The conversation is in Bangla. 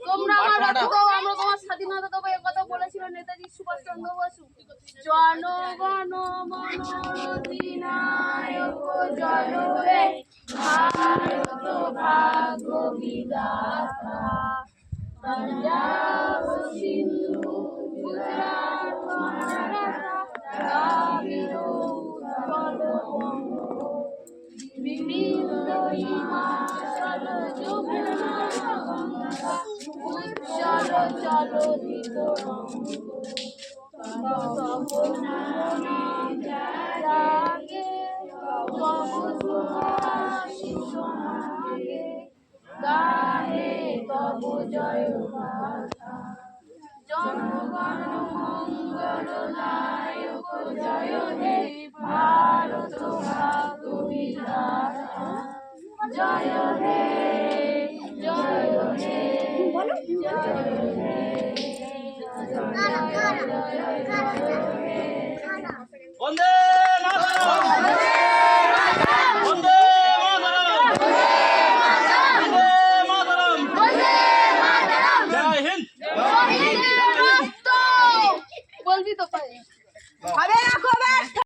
তোমরা আমরা তোমার স্বাধীনতা দেবো একথা বলেছিল নেতাজি সুভাষচন্দ্র বসু। জনগণ মন অধিনায়ক জয় হে ভারত ভাগ্য বিধাতা। পাঞ্জাব সিন্ধু গুজরাট মারাঠা দ্রাবিড় উৎকল বঙ্গ বিবিধ হিমাচল যমুনা গঙ্গা উজ্জ্বল জলধিত রঙ্গ। তব নাম জাগে তব সুভাষিস নাগে গাহে তব জয় গাথা। জনগণ মঙ্গল দায়ক জয় হে ভারত ভাগ্য বিধাতা। জয় হে জয় হে জয় হে।